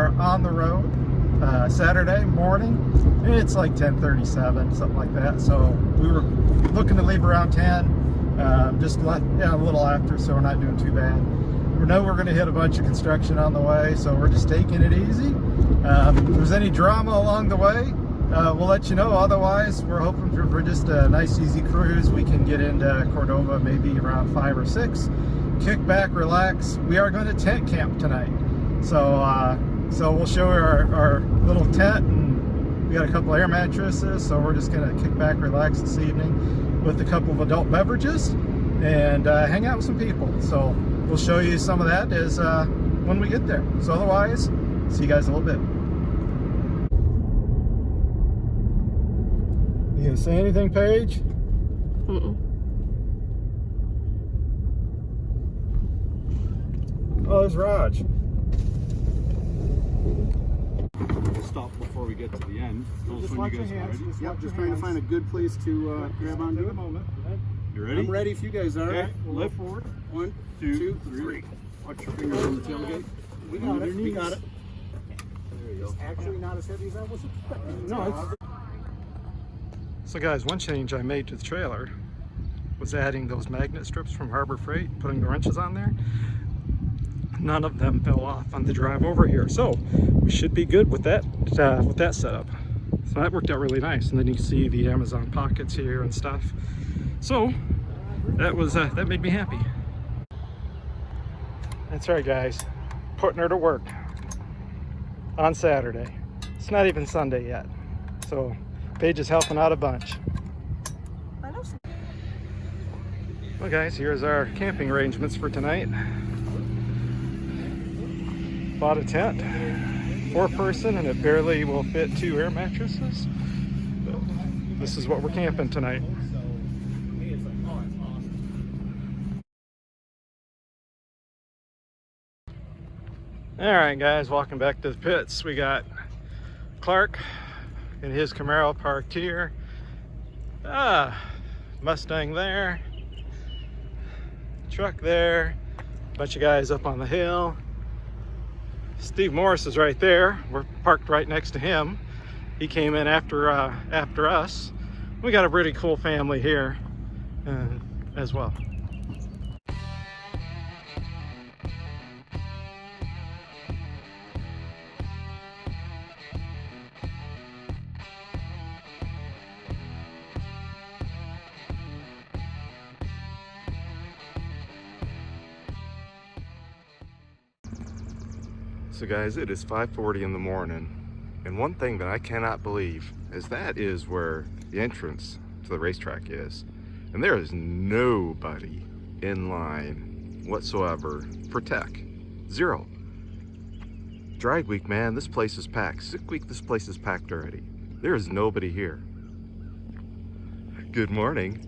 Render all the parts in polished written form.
are on the road Saturday morning. It's like 10:37, something like that. So we were looking to leave around 10, just left, yeah, a little after, so we're not doing too bad. We know we're going to hit a bunch of construction on the way, so we're just taking it easy. If there's any drama along the way, we'll let you know. Otherwise, we're hoping for just a nice, easy cruise. We can get into Cordova maybe around 5 or 6. Kick back, relax. We are going to tent camp tonight, so we'll show you our little tent, and we got a couple air mattresses. So we're just going to kick back, relax this evening with a couple of adult beverages and hang out with some people. So we'll show you some of that as when we get there. So otherwise, see you guys in a little bit. You gonna say anything, Paige? Oh, there's Raj. We'll stop before we get to the end. Just watch your hands. Just trying to find a good place to grab onto. Take a moment. You ready? I'm ready if you guys are. Okay, lift forward. 1, 2, 3. Watch your fingers on the tailgate. We got it. We got it. There you go. It's actually not as heavy as I was expecting. No, So guys, one change I made to the trailer was adding those magnet strips from Harbor Freight, putting the wrenches on there. None of them fell off on the drive over here, so we should be good with that setup. So that worked out really nice. And then you can see the Amazon pockets here and stuff. So that made me happy. That's right, guys, putting her to work on Saturday. It's not even Sunday yet, so Paige is helping out a bunch. Well guys, here's our camping arrangements for tonight. Bought a tent, 4-person, and it barely will fit 2 air mattresses. But this is what we're camping tonight. Alright guys, welcome back to the pits. We got Clark and his Camaro parked here. Mustang there. Truck there. Bunch of guys up on the hill. Steve Morris is right there. We're parked right next to him. He came in after us. We got a pretty cool family here as well. So guys, it is 5:40 in the morning, and one thing that I cannot believe is that is where the entrance to the racetrack is, and there is nobody in line whatsoever for tech. Zero. Drag week, man, this place is packed. Sick week, this place is packed already. There is nobody here. Good morning.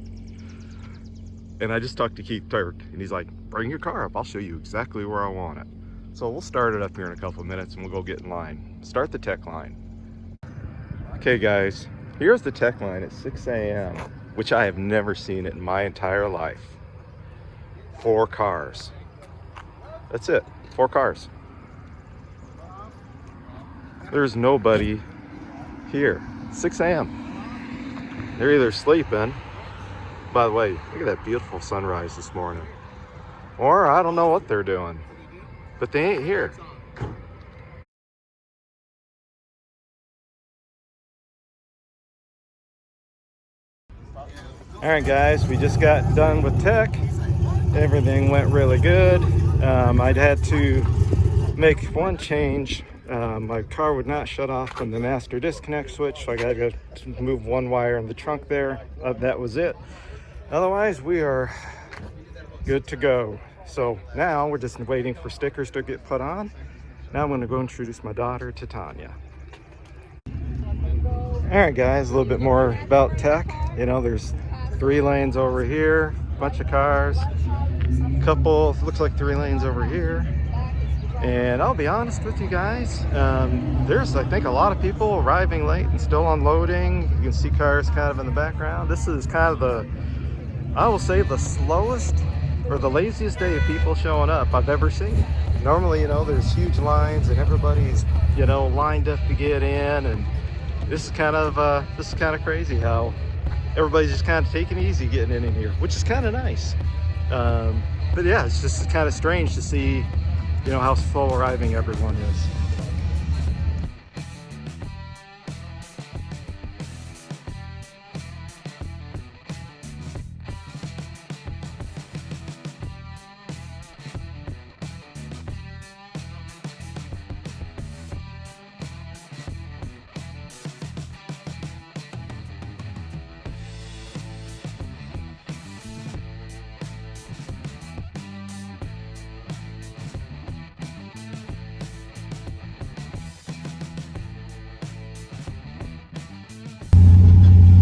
And I just talked to Keith Turk, and he's like, bring your car up, I'll show you exactly where I want it. So we'll start it up here in a couple of minutes and we'll go get in line. Start the tech line. Okay guys, here's the tech line at 6 a.m., which I have never seen it in my entire life. 4 cars. That's it, 4 cars. There's nobody here. 6 a.m. They're either sleeping. By the way, look at that beautiful sunrise this morning. Or I don't know what they're doing. But they ain't here. All right, guys, we just got done with tech. Everything went really good. I'd had to make one change. My car would not shut off from the master disconnect switch, so I got to move one wire in the trunk there. That was it. Otherwise, we are good to go. So now we're just waiting for stickers to get put on. Now I'm going to go introduce my daughter to Tanya. All right, guys, a little bit more about tech. You know, there's 3 lanes over here, bunch of cars, couple, looks like 3 lanes over here. And I'll be honest with you guys, there's, I think, a lot of people arriving late and still unloading. You can see cars kind of in the background. This is kind of the, I will say, the slowest or the laziest day of people showing up I've ever seen. Normally, you know, there's huge lines and everybody's, you know, lined up to get in, and this is kind of crazy how everybody's just kind of taking it easy getting in here, which is kind of nice. But yeah, it's just kind of strange to see, you know, how slow arriving everyone is.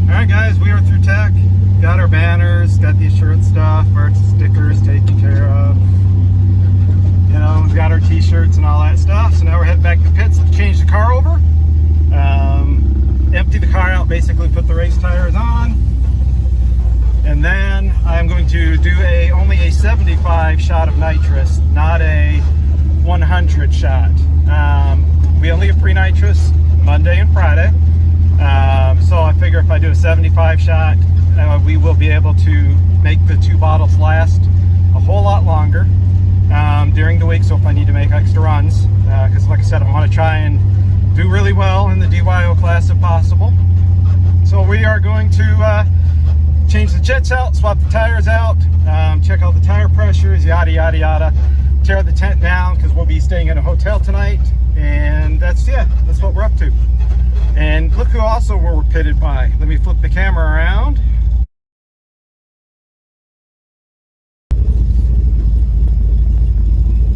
Alright guys, we are through tech. Got our banners, got the insurance stuff, our stickers taken care of. You know, we got our t-shirts and all that stuff. So now we're heading back to the pits to change the car over. Empty the car out, basically put the race tires on. And then I'm going to do only a 75 shot of nitrous, not a 100 shot. We only have pre-nitrous Monday and Friday. So I figure if I do a 75 shot, we will be able to make the 2 bottles last a whole lot longer during the week. So if I need to make extra runs, because like I said, I want to try and do really well in the DYO class if possible. So we are going to change the jets out, swap the tires out, check out the tire pressures, yada yada yada, tear the tent down because we'll be staying in a hotel tonight, and that's what we're up to. And look who also we're pitted by. Let me flip the camera around.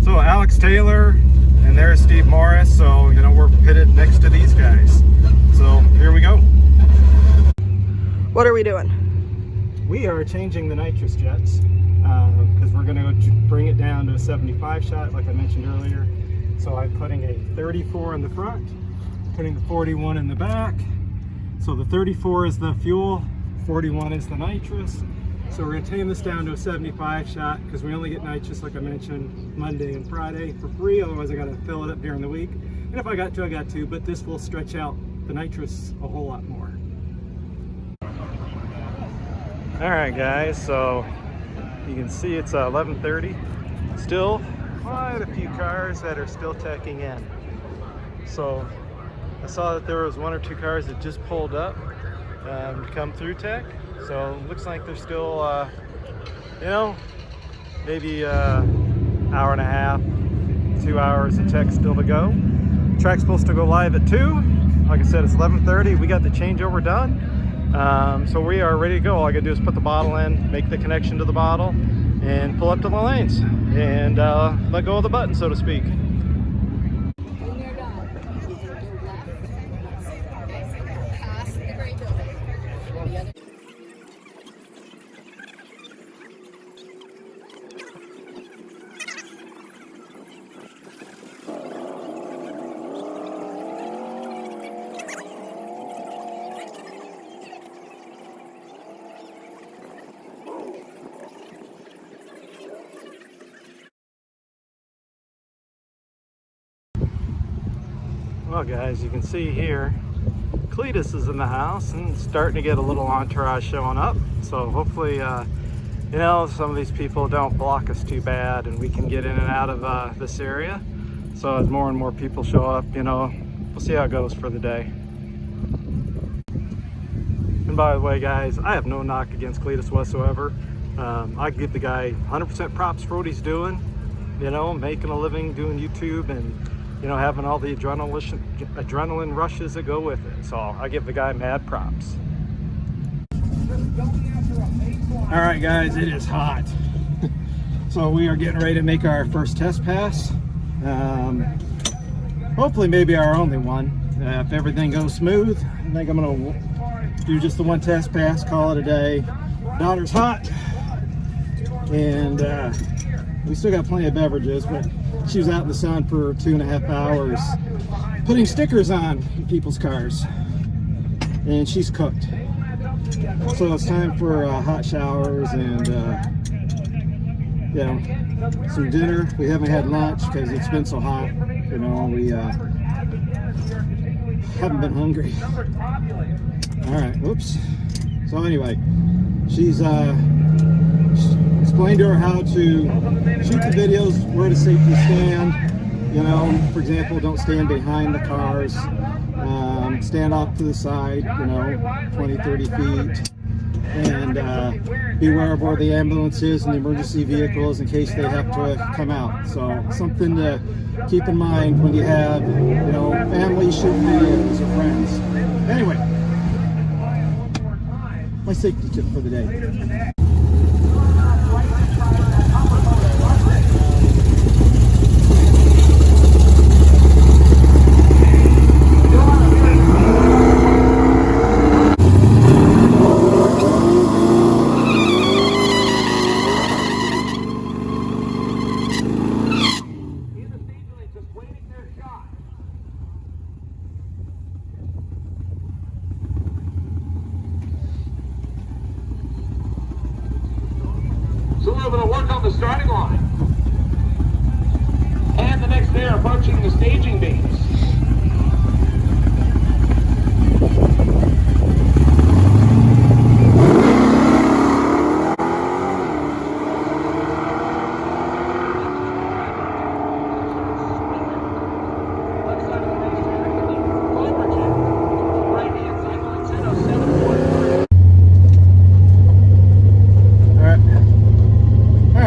So Alex Taylor, and there's Steve Morris. So, you know, we're pitted next to these guys. So here we go. What are we doing? We are changing the nitrous jets because we're going to bring it down to a 75 shot, like I mentioned earlier. So I'm putting a 34 in the front, putting the 41 in the back. So the 34 is the fuel, 41 is the nitrous. So we're going to tame this down to a 75 shot because we only get nitrous, like I mentioned, Monday and Friday for free. Otherwise I got to fill it up during the week. And if I got to, I got to, but this will stretch out the nitrous a whole lot more. All right guys, so you can see it's 11:30. Still quite a few cars that are still teching in. So I saw that there was 1 or 2 cars that just pulled up to come through tech. So it looks like there's still, you know, maybe hour and a half, 2 hours of tech still to go. Track's supposed to go live at 2. Like I said, it's 11:30. We got the changeover done. So we are ready to go. All I gotta do is put the bottle in, make the connection to the bottle, and pull up to the lanes and let go of the button, so to speak. Well guys, you can see here, Cletus is in the house and starting to get a little entourage showing up. So hopefully, you know, some of these people don't block us too bad and we can get in and out of this area. So as more and more people show up, you know, we'll see how it goes for the day. And by the way guys, I have no knock against Cletus whatsoever. I give the guy 100% props for what he's doing, you know, making a living doing YouTube and, you know, having all the adrenaline rushes that go with it. So I give the guy mad props. All right guys, it is hot. So we are getting ready to make our first test pass. Hopefully maybe our only one. If everything goes smooth, I think I'm gonna do just the 1 test pass, call it a day. Daughter's hot, and we still got plenty of beverages, but she was out in the sun for 2.5 hours putting stickers on people's cars, and she's cooked. So it's time for hot showers and you know, some dinner. We haven't had lunch because it's been so hot. You know, we haven't been hungry. All right, whoops. So anyway, she's explained to her how to shoot the videos, where to safely stand. You know, for example, don't stand behind the cars. Stand off to the side, you know, 20, 30 feet. And beware of where the ambulance is and the emergency vehicles in case they have to come out. So something to keep in mind when you have, you know, family shooting videos or friends. Anyway, my safety tip for the day. So we're going to work on the starting line. And the next day approaching the staging beams.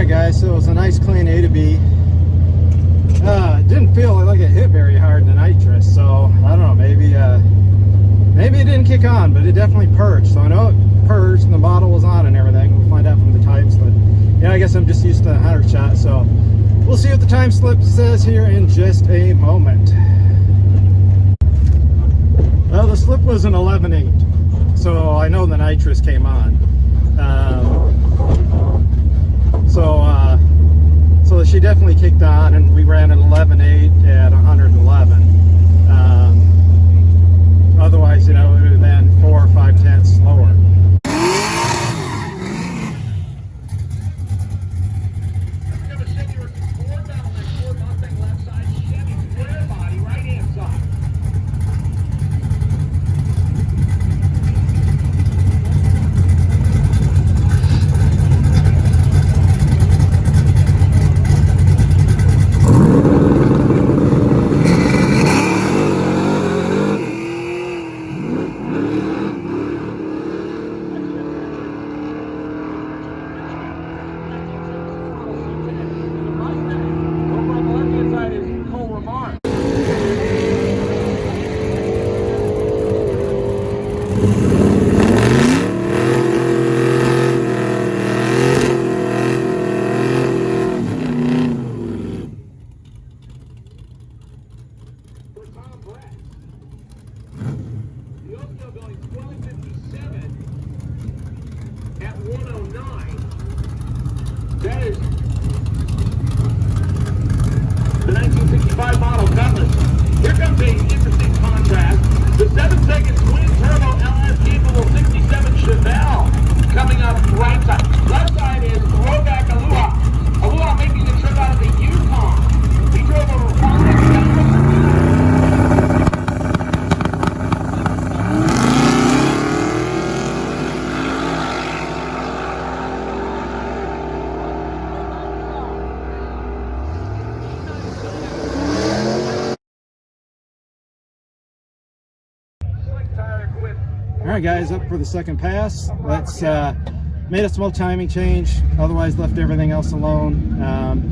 Guys, so it was a nice clean A to B. It didn't feel like it hit very hard in the nitrous, so I don't know, maybe it didn't kick on, but it definitely purged. So I know it purged and the bottle was on and everything. We'll find out from the time slip. Yeah, I guess I'm just used to the 100 shot, so we'll see what the time slip says here in just a moment. Well, the slip was an 11.8, so I know the nitrous came on. So she definitely kicked on, and we ran an 11.8 at 111. Otherwise, you know, it would have been 4 or 5 tenths slower. At 109, that is the 1965 model Cutlass. Here comes a interesting contrast. The 7-second twin-turbo LS capable 67 Chevelle coming up right side. Left side is throwback Aloha. Aloha making the trip out of the Yukon. He drove over 4,000. All right, guys, up for the second pass. Let's made a small timing change. Otherwise, left everything else alone.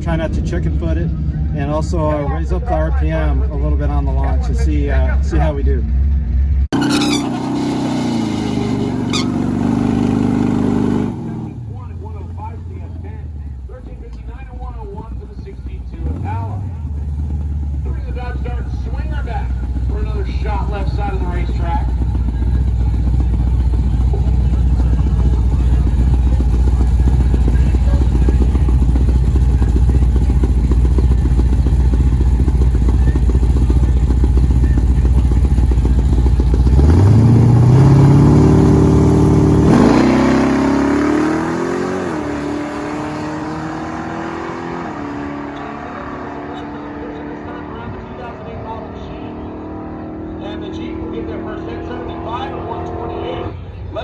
Try not to chicken foot it, and also raise up the RPM a little bit on the launch and see how we do. Shot left side of the racetrack.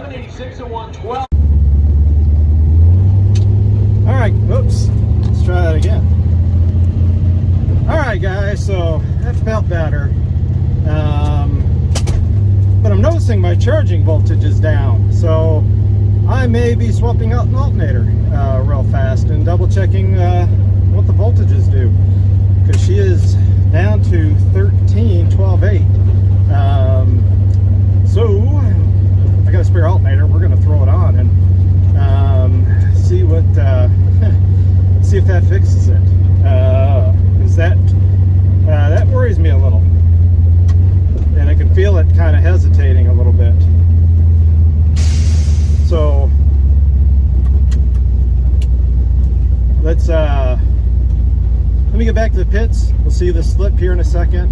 786 and 112. All right, whoops. Let's try that again. All right, guys, so that felt better. But I'm noticing my charging voltage is down, so I may be swapping out an alternator real fast and double checking what the voltages do, because she is down to 13, 12, 8. So I got a spare alternator. We're going to throw it on and see what see if that fixes it. Because that worries me a little, and I can feel it kind of hesitating a little bit. So let me get back to the pits. We'll see the slip here in a second,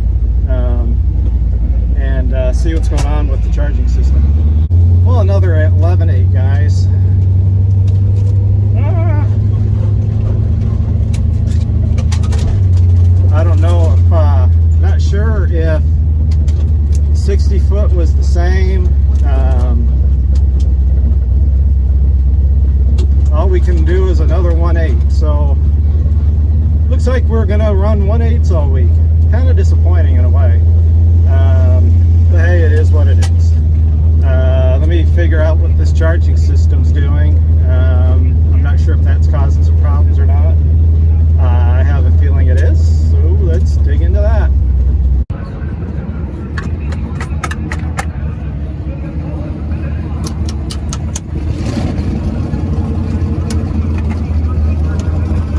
and see what's going on with the charging system. Well, another 11.8, guys. I don't know if, not sure if 60 foot was the same. All we can do is another 1/8. So looks like we're gonna run 1/8s all week. Kind of disappointing in a way. But hey, it is what it is. Let me figure out what this charging system's doing. I'm not sure if that's causing some problems or not. I have a feeling it is, so let's dig into that.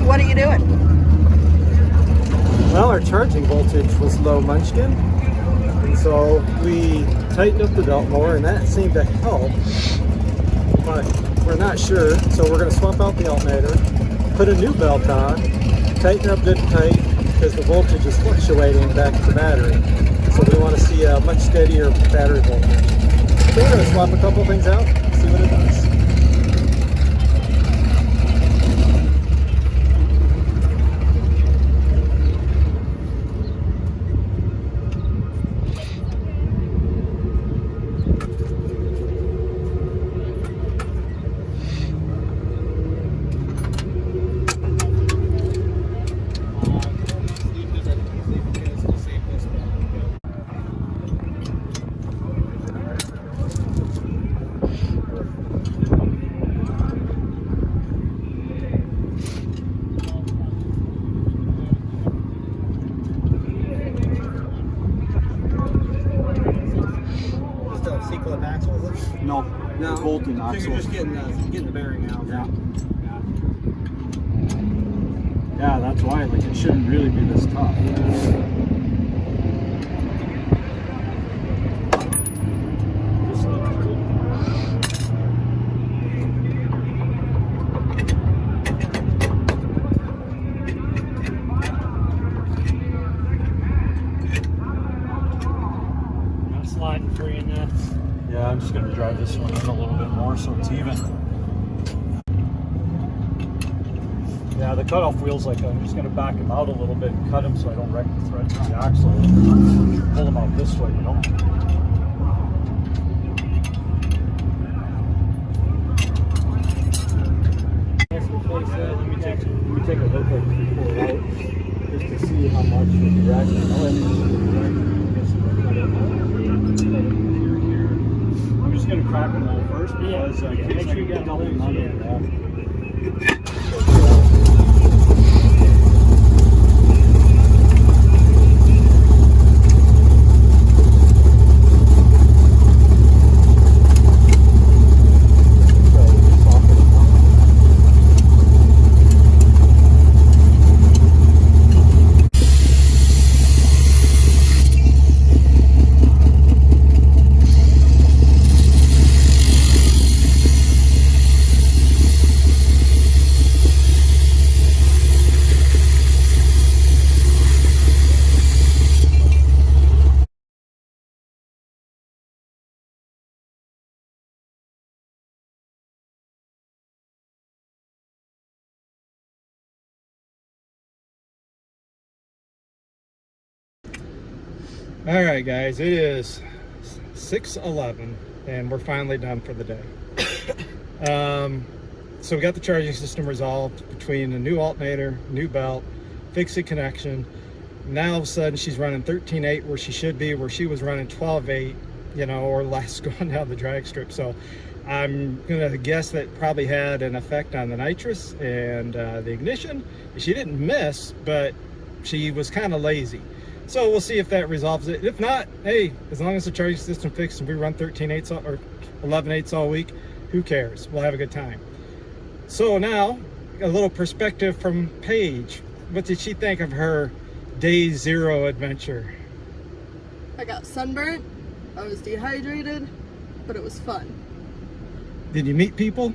What are you doing? Well, our charging voltage was low, Munchkin, and so we tightened up the belt more, and that seemed to help, but we're not sure, so we're going to swap out the alternator, put a new belt on, tighten up good and tight, because the voltage is fluctuating back to the battery, so we want to see a much steadier battery voltage. So we're going to swap a couple things out, see what it does. No, bolting axle. So you're just getting the bearing out. Yeah. Yeah, that's why. Like, it shouldn't really be this tough. Not sliding free in that. Yeah, I'm just going to drive this one in a little bit more so it's even. Yeah, the cutoff wheel's like, I'm just going to back him out a little bit and cut him so I don't wreck the thread to the axle. Pull him out this way, you know? Let me take a look at it before it out, just to see how much the actually. I'm just going to crack them all first because make sure you got double the nut yeah. in there. All right, guys, it is 6:11. and we're finally done for the day. So we got the charging system resolved between a new alternator, new belt, fixed connection. Now all of a sudden she's running 13.8 where she should be, where she was running 12.8, you know, or less going down the drag strip. So I'm gonna guess that probably had an effect on the nitrous and the ignition. She didn't miss, but she was kind of lazy. So we'll see if that resolves it. If not, hey, as long as the charging system fixed and we run 13.8 or 11.8 all week, who cares? We'll have a good time. So now, a little perspective from Paige. What did she think of her day 0 adventure? I got sunburnt, I was dehydrated, but it was fun. Did you meet people?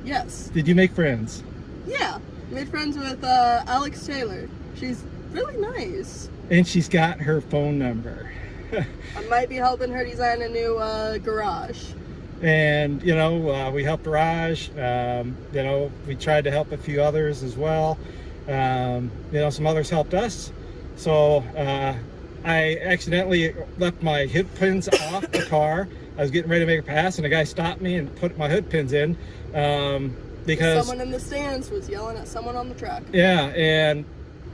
Yes. Did you make friends? Yeah. Made friends with Alex Taylor. She's really nice. And she's got her phone number. I might be helping her design a new garage. And, you know, we helped Raj. You know, we tried to help a few others as well. You know, some others helped us. So I accidentally left my hood pins off the car. I was getting ready to make a pass, and a guy stopped me and put my hood pins in because someone in the stands was yelling at someone on the track. Yeah, and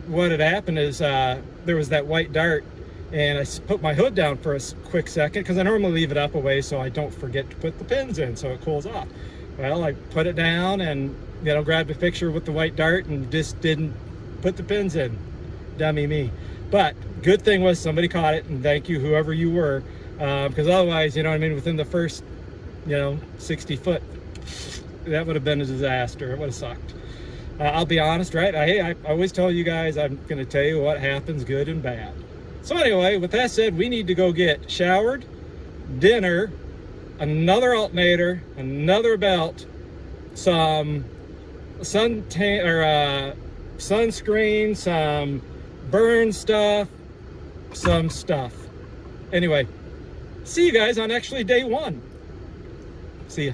what had happened is there was that white dart, and I put my hood down for a quick second because I normally leave it up a ways so I don't forget to put the pins in so it cools off. Well, I put it down and, you know, grabbed a picture with the white dart and just didn't put the pins in. Dummy me. But good thing was somebody caught it, and thank you, whoever you were, because otherwise, you know what I mean, within the first, you know, 60 foot, that would have been a disaster. It would have sucked. I'll be honest, right? I always tell you guys, I'm going to tell you what happens, good and bad. So anyway, with that said, we need to go get showered, dinner, another alternator, another belt, some sunscreen, some burn stuff, some stuff. Anyway, see you guys on actually day 1. See ya.